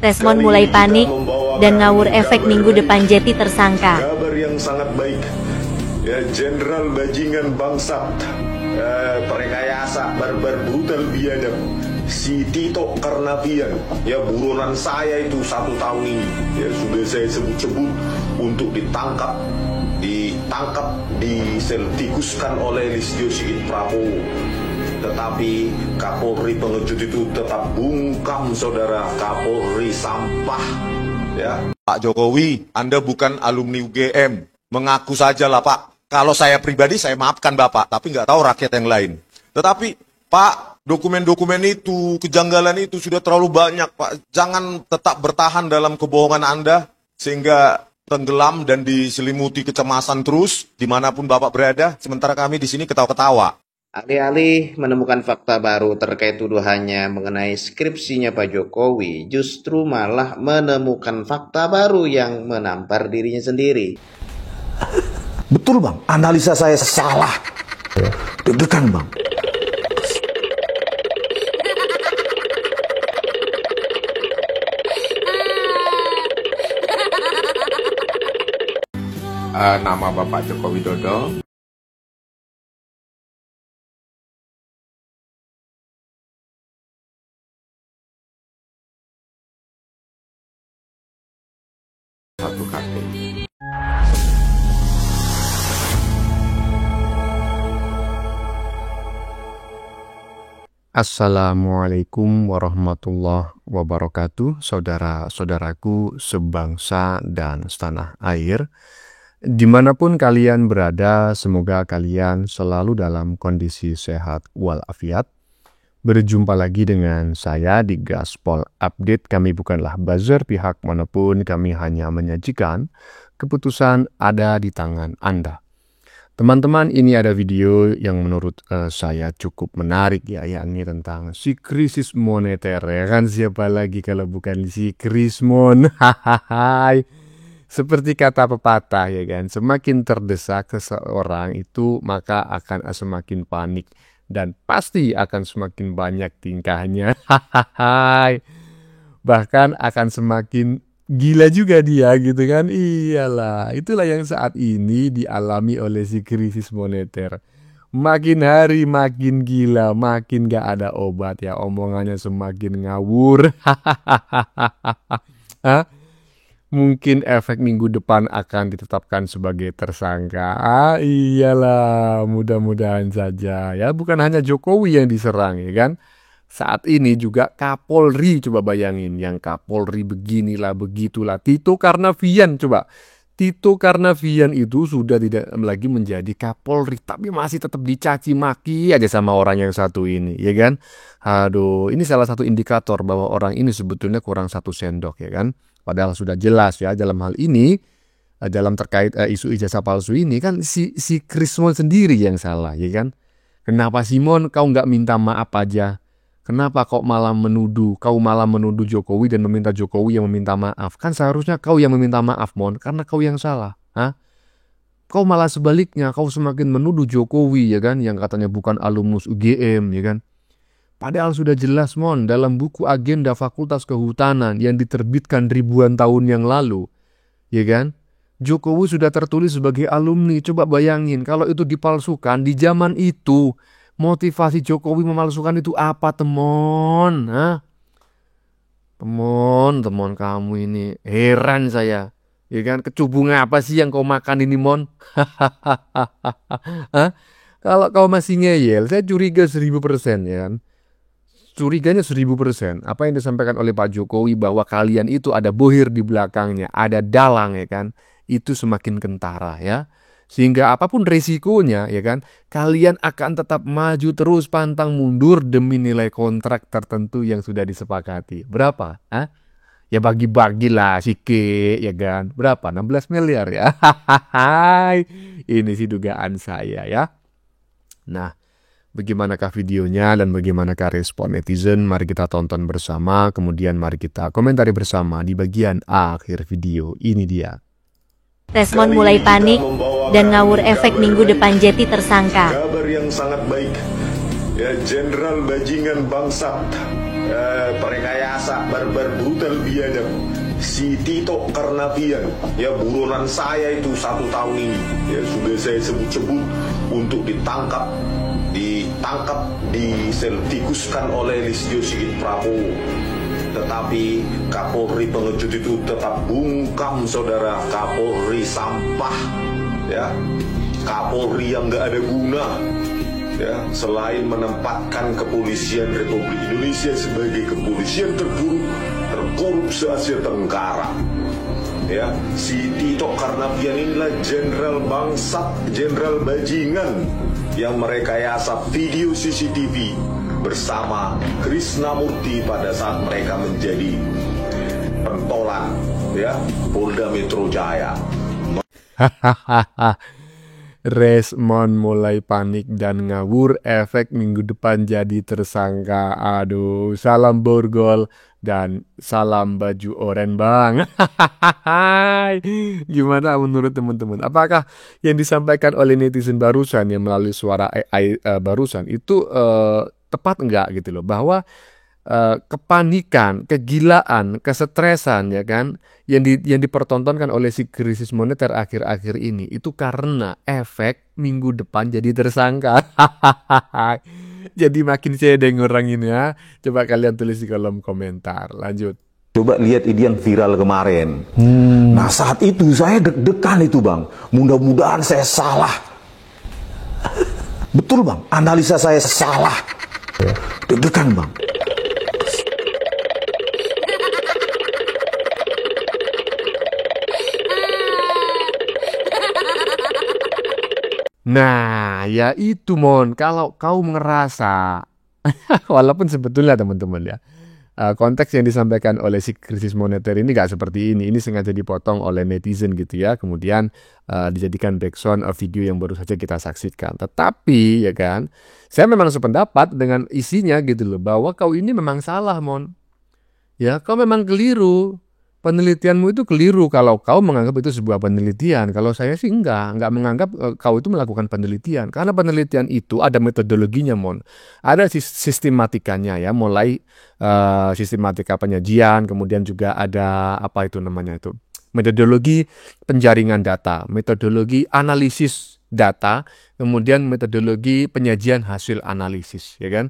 Resmon mulai panik dan ngawur efek minggu depan jadi tersangka. Kabar yang sangat baik. Ya, Jenderal Bajingan Bangsat, perekayasa barbar brutal biadab, si Tito Karnavian, ya buronan saya itu 1 tahun ini, ya sudah saya sebut-sebut untuk ditangkap, diseltikuskan oleh Listio Sigit Prabowo. Tetapi Kapolri pengecut itu tetap bungkam, saudara. Kapolri sampah, ya. Pak Jokowi, Anda bukan alumni UGM. Mengaku saja lah, Pak. Kalau saya pribadi, saya maafkan Bapak. Tapi nggak tahu rakyat yang lain. Tetapi, Pak, dokumen-dokumen itu, kejanggalan itu sudah terlalu banyak, Pak. Jangan tetap bertahan dalam kebohongan Anda, sehingga tenggelam dan diselimuti kecemasan terus, dimanapun Bapak berada. Sementara kami di sini ketawa-ketawa. Alih-alih menemukan fakta baru terkait tuduhannya mengenai skripsinya Pak Jokowi, justru malah menemukan fakta baru yang menampar dirinya sendiri. Betul Bang, analisa saya salah. Deg-degan Bang. Nama Bapak Joko Widodo. Satu KT. Assalamualaikum warahmatullahi wabarakatuh, saudara-saudaraku sebangsa dan setanah air. Dimanapun kalian berada, semoga kalian selalu dalam kondisi sehat walafiat. Berjumpa lagi dengan saya di Gaspol Update. Kami bukanlah buzzer pihak manapun, kami hanya menyajikan keputusan ada di tangan Anda. Teman-teman, ini ada video yang menurut saya cukup menarik ya, yakni tentang si krisis moneter, ya kan, siapa lagi kalau bukan si Krismon. Seperti kata pepatah ya kan, semakin terdesak seseorang itu maka akan semakin panik dan pasti akan semakin banyak tingkahnya. Bahkan akan semakin gila juga dia gitu kan. Iyalah, itulah yang saat ini dialami oleh si krisis moneter. Makin hari makin gila, makin gak ada obat ya, omongannya semakin ngawur. Mungkin efek minggu depan akan ditetapkan sebagai tersangka. Iyalah, mudah-mudahan saja ya. Bukan hanya Jokowi yang diserang ya kan. Saat ini juga Kapolri, coba bayangin, yang Kapolri beginilah begitulah. Tito Karnavian, coba. Tito Karnavian itu sudah tidak lagi menjadi Kapolri, tapi masih tetap dicaci maki aja sama orang yang satu ini, ya kan? Aduh, ini salah satu indikator bahwa orang ini sebetulnya kurang 1 sendok, ya kan? Padahal sudah jelas ya dalam hal ini, dalam terkait isu ijazah palsu ini kan si Krismon sendiri yang salah, ya kan? Kenapa Simon kau nggak minta maaf aja? Kenapa kau malah menuduh Jokowi dan meminta Jokowi yang meminta maaf? Kan seharusnya kau yang meminta maaf, Mon, karena kau yang salah. Kau malah sebaliknya, kau semakin menuduh Jokowi, ya kan, yang katanya bukan alumnus UGM, ya kan. Padahal sudah jelas, Mon, dalam buku agenda Fakultas Kehutanan yang diterbitkan ribuan tahun yang lalu, ya kan, Jokowi sudah tertulis sebagai alumni. Coba bayangin, kalau itu dipalsukan di zaman itu, motivasi Jokowi memalsukan itu apa, temon? Temon kamu ini heran saya, ya kan? Kecubung apa sih yang kau makan ini, Mon? Kalau kau masih ngeyel, saya curiga 1000%, ya kan? Curiganya 1000%. Apa yang disampaikan oleh Pak Jokowi bahwa kalian itu ada bohir di belakangnya, ada dalang, ya kan? Itu semakin kentara ya. Sehingga apapun resikonya, ya kan, kalian akan tetap maju terus pantang mundur demi nilai kontrak tertentu yang sudah disepakati. Berapa? Ya bagi-bagilah sikit, ya kan. Berapa? 16 miliar ya. Ini sih dugaan saya ya. Nah, bagaimanakah videonya dan bagaimanakah respon netizen? Mari kita tonton bersama, kemudian mari kita komentari bersama di bagian akhir video. Ini dia. Resmon mulai panik dan ngawur efek minggu depan jadi tersangka. Kabar yang sangat baik. Ya, Jenderal Bajingan Bangsat, Perekayasa barbar brutal biadab si Tito Karnavian, ya buronan saya itu 1 tahun ini, ya sudah saya sebut-sebut untuk ditangkap, diseltikuskan oleh Listio Sigit Prabowo. Tetapi Kapolri pengecut itu tetap bungkam, saudara. Kapolri sampah, ya, Kapolri yang nggak ada guna, ya, selain menempatkan kepolisian Republik Indonesia sebagai kepolisian terburuk, terkorup se-Asia Tenggara. Ya, si Tito Karnavian inilah jenderal bangsat, jenderal bajingan yang merekayasa video CCTV bersama Krisnamurti pada saat mereka menjadi pentolan, ya, Polda Metro Jaya. Resmond mulai panik dan ngawur, efek minggu depan jadi tersangka. Aduh, salam borgol dan salam baju oren, Bang. Gimana menurut teman-teman? Apakah yang disampaikan oleh netizen barusan yang melalui suara AI barusan itu tepat enggak gitu loh? Bahwa kepanikan, kegilaan, kesetresan, ya kan, yang dipertontonkan oleh si krisis moneter akhir-akhir ini itu karena efek minggu depan jadi tersangka. Jadi makin sedeng orang ini, ya. Coba kalian tulis di kolom komentar. Lanjut. Coba lihat ini yang viral kemarin. Nah, saat itu saya deg-degan itu, Bang. Mudah-mudahan saya salah. Betul, Bang. Analisa saya salah. Deg-degan, Bang. Nah, ya itu Mon, kalau kau ngerasa, walaupun sebetulnya teman-teman ya, konteks yang disampaikan oleh si krisis moneter ini gak seperti ini sengaja dipotong oleh netizen gitu ya, kemudian dijadikan background video yang baru saja kita saksikan. Tetapi ya kan, saya memang sependapat dengan isinya gitu loh, bahwa kau ini memang salah Mon, ya kau memang keliru. Penelitianmu itu keliru kalau kau menganggap itu sebuah penelitian. Kalau saya sih enggak menganggap kau itu melakukan penelitian. Karena penelitian itu ada metodologinya, Mon. Ada sistematikanya ya, mulai sistematika penyajian, kemudian juga ada apa itu namanya itu, metodologi penjaringan data, metodologi analisis data, kemudian metodologi penyajian hasil analisis, ya kan?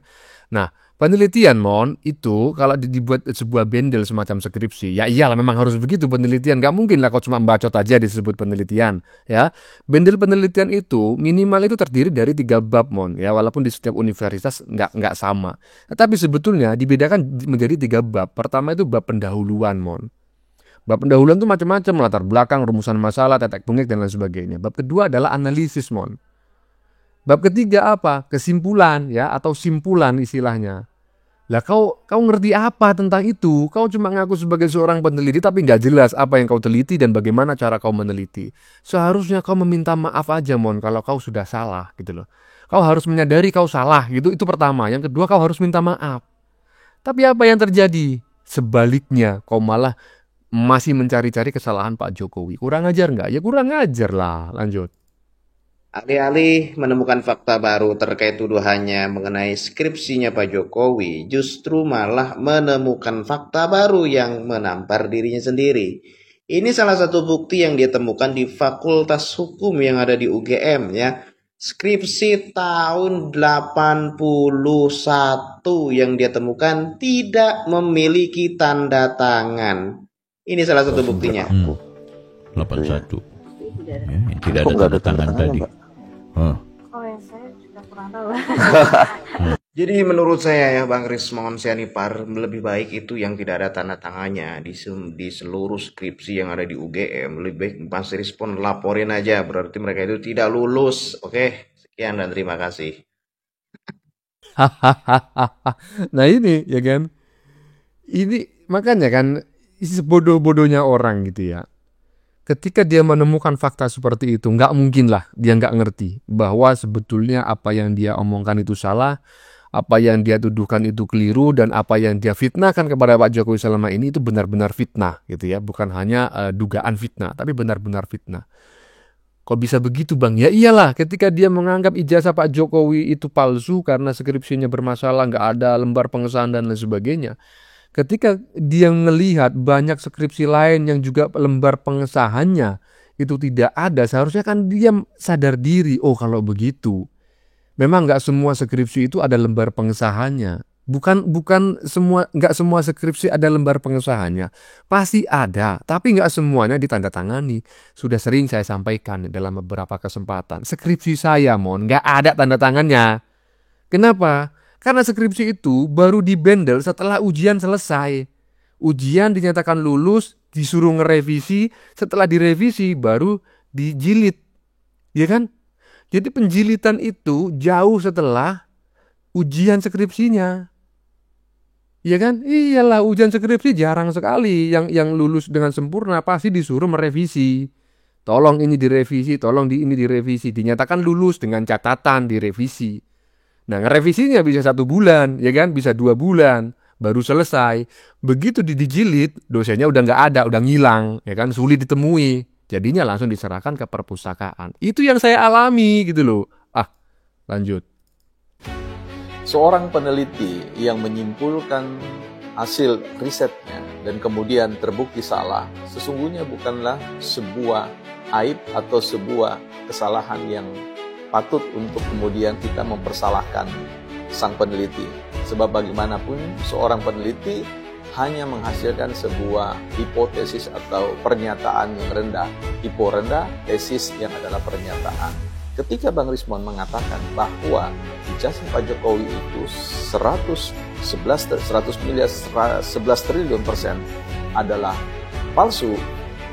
Nah, penelitian Mon itu kalau dibuat sebuah bendel semacam skripsi, ya iyalah memang harus begitu penelitian. Gak mungkin lah kau cuma bacot aja disebut penelitian, ya. Bendel penelitian itu minimal itu terdiri dari 3 bab Mon, ya, walaupun di setiap universitas nggak sama. Tapi sebetulnya dibedakan menjadi 3 bab. Pertama itu bab pendahuluan Mon. Bab pendahuluan itu macam-macam, latar belakang, rumusan masalah, tetek bengek dan lain sebagainya. Bab kedua adalah analisis Mon. Bab ketiga apa? Kesimpulan, ya, atau simpulan istilahnya. Lah kau ngerti apa tentang itu? Kau cuma ngaku sebagai seorang peneliti tapi nggak jelas apa yang kau teliti dan bagaimana cara kau meneliti. Seharusnya kau meminta maaf aja Mon kalau kau sudah salah gitu loh. Kau harus menyadari kau salah gitu, itu pertama. Yang kedua kau harus minta maaf. Tapi apa yang terjadi? Sebaliknya kau malah masih mencari-cari kesalahan Pak Jokowi. Kurang ajar nggak? Ya kurang ajar lah. Lanjut. Alih-alih menemukan fakta baru terkait tuduhannya mengenai skripsinya Pak Jokowi, justru malah menemukan fakta baru yang menampar dirinya sendiri. Ini salah satu bukti yang dia temukan di Fakultas Hukum yang ada di UGM, ya. Skripsi tahun 81 yang dia temukan tidak memiliki tanda tangan. Ini salah satu buktinya. 81. Ya, tidak ada tanda tangan tadi. Oh ya, saya juga kurang tahu. Jadi menurut saya ya Bang Rismond Sianipar, lebih baik itu yang tidak ada tanda tangannya di seluruh skripsi yang ada di UGM. Lebih baik Mas Rismond laporin aja, berarti mereka itu tidak lulus. Oke, sekian dan terima kasih. Nah ini ya kan, ini makanya kan sebodoh-bodohnya orang gitu ya. Ketika dia menemukan fakta seperti itu, nggak mungkin lah dia nggak ngerti bahwa sebetulnya apa yang dia omongkan itu salah, apa yang dia tuduhkan itu keliru, dan apa yang dia fitnahkan kepada Pak Jokowi selama ini itu benar-benar fitnah gitu ya, bukan hanya dugaan fitnah, tapi benar-benar fitnah. Kok bisa begitu bang? Ya iyalah, ketika dia menganggap ijazah Pak Jokowi itu palsu karena skripsinya bermasalah, nggak ada lembar pengesahan dan lain sebagainya. Ketika dia melihat banyak skripsi lain yang juga lembar pengesahannya itu tidak ada, seharusnya kan dia sadar diri, oh kalau begitu, memang nggak semua skripsi itu ada lembar pengesahannya. Nggak semua skripsi ada lembar pengesahannya. Pasti ada, tapi nggak semuanya ditandatangani. Sudah sering saya sampaikan dalam beberapa kesempatan. Skripsi saya, nggak ada tanda tangannya. Kenapa? Karena skripsi itu baru dibendel setelah ujian selesai. Ujian dinyatakan lulus, disuruh ngerevisi, setelah direvisi baru dijilid. Ya kan? Jadi penjilitan itu jauh setelah ujian skripsinya. Ya kan? Iyalah, ujian skripsi jarang sekali yang lulus dengan sempurna, pasti disuruh merevisi. Tolong ini direvisi, ini direvisi. Dinyatakan lulus dengan catatan direvisi. Nah, ngerevisinya bisa 1 bulan, ya kan? Bisa 2 bulan, baru selesai. Begitu dijilid, dosennya udah nggak ada, udah ngilang, ya kan? Sulit ditemui. Jadinya langsung diserahkan ke perpustakaan. Itu yang saya alami gitu loh. Lanjut. Seorang peneliti yang menyimpulkan hasil risetnya dan kemudian terbukti salah, sesungguhnya bukanlah sebuah aib atau sebuah kesalahan yang patut untuk kemudian kita mempersalahkan sang peneliti. Sebab bagaimanapun seorang peneliti hanya menghasilkan sebuah hipotesis atau pernyataan yang rendah. Hipo rendah, tesis yang adalah pernyataan. Ketika Bang Rismon mengatakan bahwa ijazah Pak Jokowi itu 11 triliun persen adalah palsu,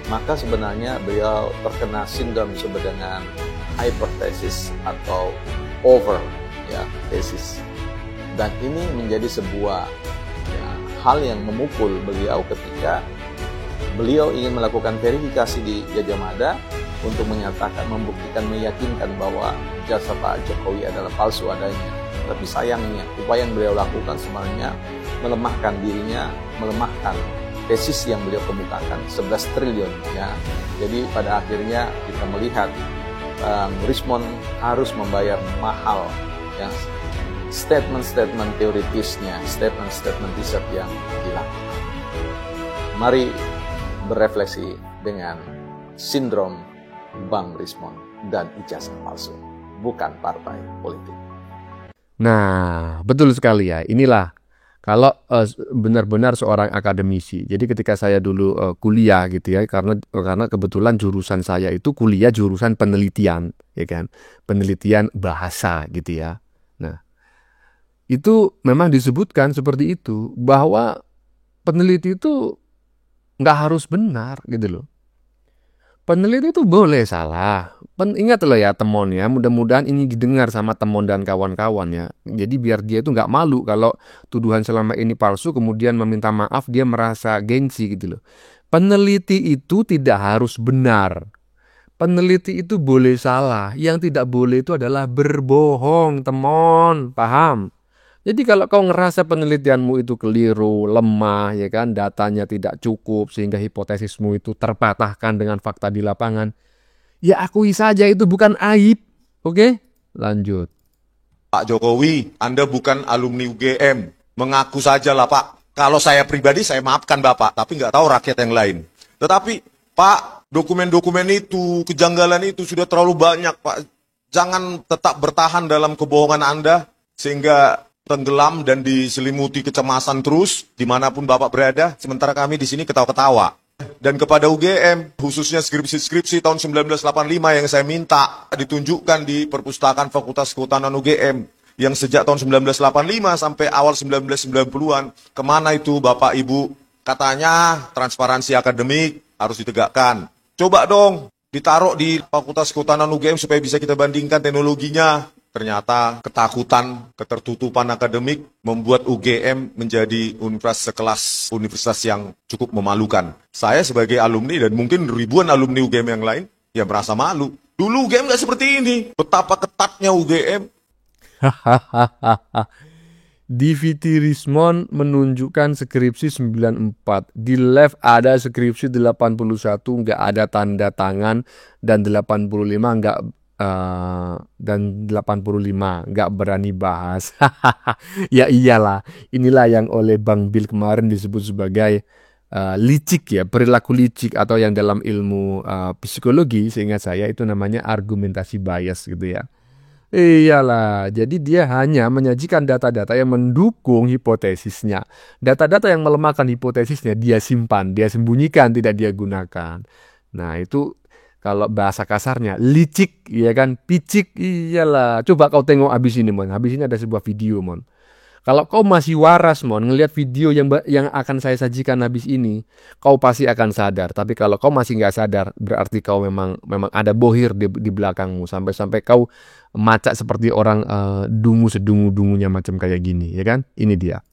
maka sebenarnya beliau terkena sindrom disebut dengan hypertesis atau over tesis. Dan ini menjadi sebuah hal yang memukul beliau ketika beliau ingin melakukan verifikasi di Gajah Mada untuk menyatakan, membuktikan, meyakinkan bahwa ijazah Pak Jokowi adalah palsu adanya. Tapi sayangnya, upaya yang beliau lakukan sebenarnya melemahkan dirinya, melemahkan tesis yang beliau kemukakan, 11 triliun. Ya. Jadi pada akhirnya kita melihat Rismon harus membayar mahal statement-statement teoritisnya, statement-statement riset yang dilakukan. Mari berefleksi dengan sindrom Bang Rismon dan ijazah palsu, bukan partai politik. Nah, betul sekali ya. Inilah kalau benar-benar seorang akademisi. Jadi ketika saya dulu kuliah gitu ya, karena kebetulan jurusan saya itu kuliah jurusan penelitian, ya kan, penelitian bahasa gitu ya. Nah, itu memang disebutkan seperti itu, bahwa peneliti itu nggak harus benar gitu loh. Peneliti itu boleh salah. Ingat loh ya temon ya, mudah-mudahan ini didengar sama temon dan kawan-kawan ya. Jadi biar dia itu nggak malu kalau tuduhan selama ini palsu, kemudian meminta maaf, dia merasa gengsi gitu loh. Peneliti itu tidak harus benar. Peneliti itu boleh salah. Yang tidak boleh itu adalah berbohong, temon. Paham? Jadi kalau kau ngerasa penelitianmu itu keliru, lemah, ya kan, datanya tidak cukup sehingga hipotesismu itu terpatahkan dengan fakta di lapangan, ya akui saja, itu bukan aib. Oke? Lanjut. Pak Jokowi, Anda bukan alumni UGM. Mengaku saja lah Pak. Kalau saya pribadi saya maafkan Bapak, tapi nggak tahu rakyat yang lain. Tetapi Pak, dokumen-dokumen itu, kejanggalan itu sudah terlalu banyak Pak. Jangan tetap bertahan dalam kebohongan Anda sehingga tenggelam dan diselimuti kecemasan terus dimanapun Bapak berada, sementara kami di sini ketawa-ketawa. Dan kepada UGM, khususnya skripsi-skripsi tahun 1985 yang saya minta ditunjukkan di perpustakaan Fakultas Kehutanan UGM, yang sejak tahun 1985 sampai awal 1990-an, kemana itu Bapak Ibu? Katanya transparansi akademik harus ditegakkan. Coba dong ditaruh di Fakultas Kehutanan UGM supaya bisa kita bandingkan teknologinya. Ternyata ketakutan, ketertutupan akademik membuat UGM menjadi universitas sekelas universitas yang cukup memalukan. Saya sebagai alumni dan mungkin ribuan alumni UGM yang lain, ya merasa malu. Dulu UGM nggak seperti ini. Betapa ketatnya UGM. DVT Rismond menunjukkan skripsi 94. Di left ada skripsi 81, nggak ada tanda tangan, dan 85 nggak dan 85 nggak berani bahas. Ya iyalah, inilah yang oleh Bang Bill kemarin disebut sebagai licik ya, perilaku licik, atau yang dalam ilmu psikologi seingat saya itu namanya argumentasi bias gitu ya. Iyalah, jadi dia hanya menyajikan data-data yang mendukung hipotesisnya. Data-data yang melemahkan hipotesisnya dia simpan, dia sembunyikan, tidak dia gunakan. Nah, itu kalau bahasa kasarnya licik, ya kan, picik, iyalah. Coba kau tengok habis ini, Mon. Habis ini ada sebuah video, Mon. Kalau kau masih waras, Mon, ngelihat video yang akan saya sajikan habis ini, kau pasti akan sadar. Tapi kalau kau masih nggak sadar, berarti kau memang ada bohir di belakangmu, sampai kau macak seperti orang dungu sedungu-dungunya macam kayak gini, ya kan? Ini dia.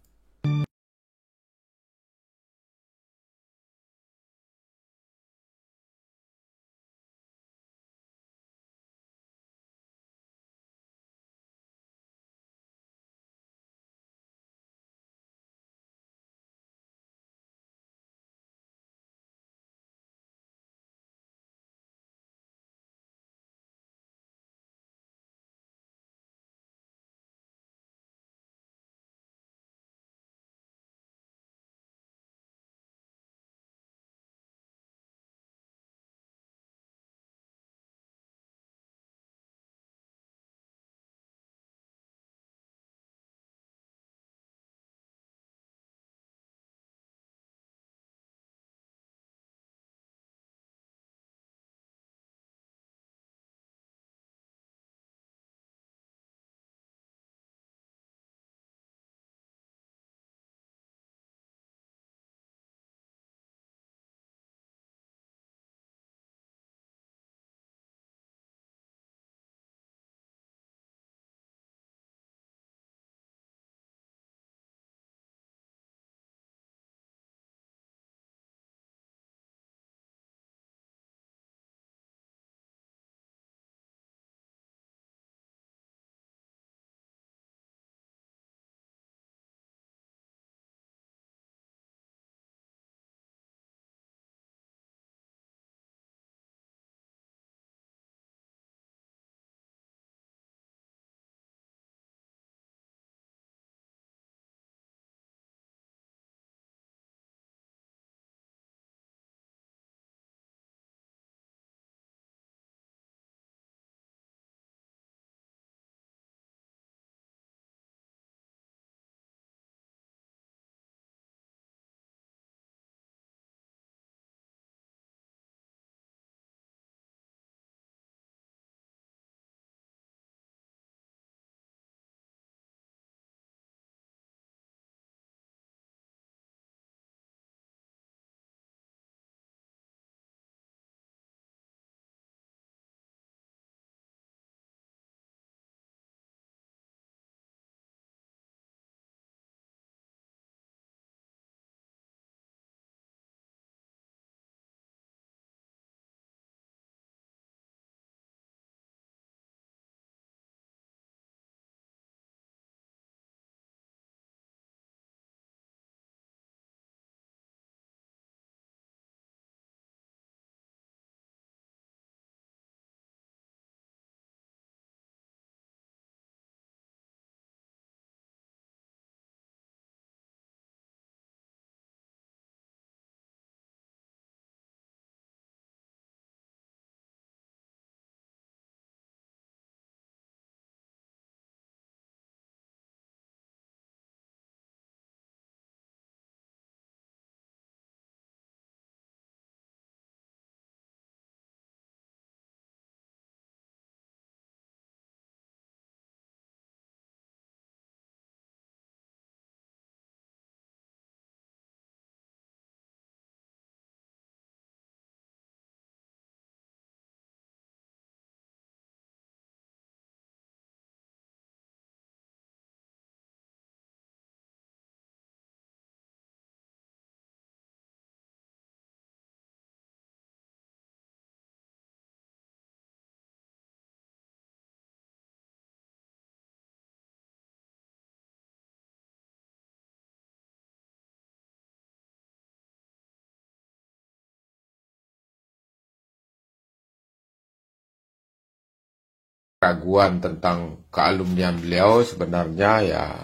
keraguan tentang kealumnian beliau sebenarnya ya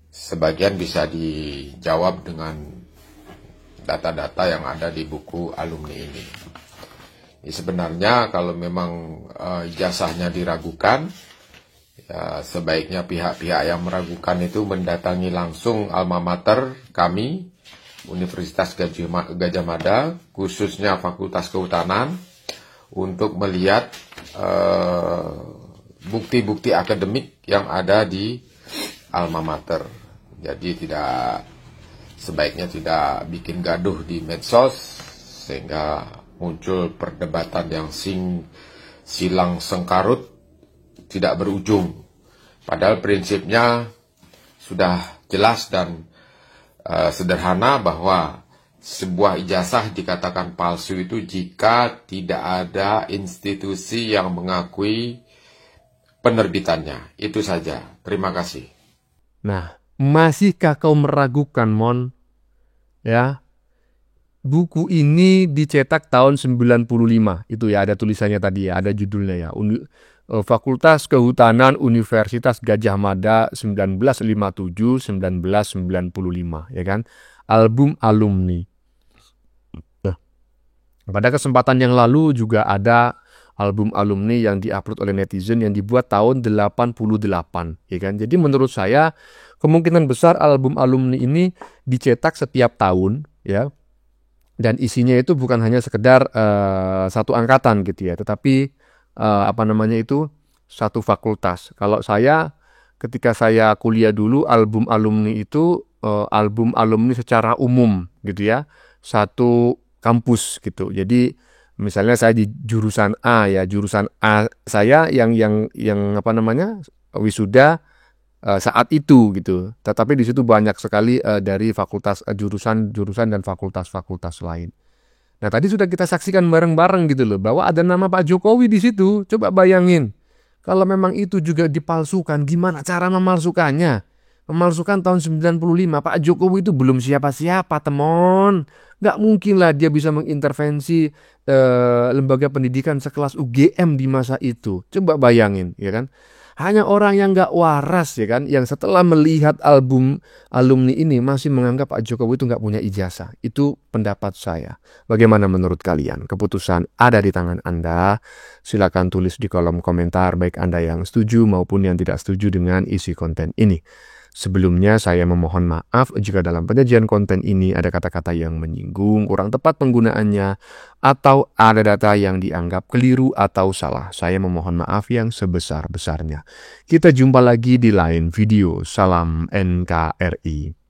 sebagian bisa dijawab dengan data-data yang ada di buku alumni ini. Sebenarnya kalau memang ijazahnya diragukan, ya sebaiknya pihak-pihak yang meragukan itu mendatangi langsung alma mater kami, Universitas Gadjah Mada, khususnya Fakultas Kehutanan, untuk melihat bukti-bukti akademik yang ada di alma mater. Jadi sebaiknya tidak bikin gaduh di medsos sehingga muncul perdebatan yang silang sengkarut tidak berujung. Padahal prinsipnya sudah jelas dan sederhana bahwa sebuah ijazah dikatakan palsu itu jika tidak ada institusi yang mengakui penerbitannya. Itu saja. Terima kasih. Nah, masihkah kau meragukan, Mon? Ya. Buku ini dicetak tahun 95. Itu ya, ada tulisannya tadi ya, ada judulnya ya. Fakultas Kehutanan Universitas Gadjah Mada 1957-1995, ya kan? Album alumni. Nah, pada kesempatan yang lalu juga ada album alumni yang diupload oleh netizen yang dibuat tahun 88, ya kan? Jadi menurut saya kemungkinan besar album alumni ini dicetak setiap tahun, ya. Dan isinya itu bukan hanya sekedar satu angkatan gitu ya, tetapi satu fakultas. Kalau saya ketika saya kuliah dulu, album alumni itu album alumni secara umum gitu ya, satu kampus gitu. Jadi misalnya saya di jurusan A ya, jurusan A saya yang wisuda saat itu gitu. Tetapi di situ banyak sekali dari fakultas jurusan dan fakultas lain. Nah, tadi sudah kita saksikan bareng-bareng gitu loh bahwa ada nama Pak Jokowi di situ. Coba bayangin. Kalau memang itu juga dipalsukan, gimana cara memalsukannya? Memalsukan tahun 95, Pak Jokowi itu belum siapa-siapa, temon. Nggak mungkin lah dia bisa mengintervensi lembaga pendidikan sekelas UGM di masa itu. Coba bayangin, ya kan? Hanya orang yang nggak waras, ya kan, yang setelah melihat album alumni ini masih menganggap Pak Jokowi itu nggak punya ijazah. Itu pendapat saya. Bagaimana menurut kalian? Keputusan ada di tangan Anda. Silakan tulis di kolom komentar baik Anda yang setuju maupun yang tidak setuju dengan isi konten ini. Sebelumnya saya memohon maaf jika dalam penyajian konten ini ada kata-kata yang menyinggung, kurang tepat penggunaannya, atau ada data yang dianggap keliru atau salah. Saya memohon maaf yang sebesar-besarnya. Kita jumpa lagi di lain video. Salam NKRI.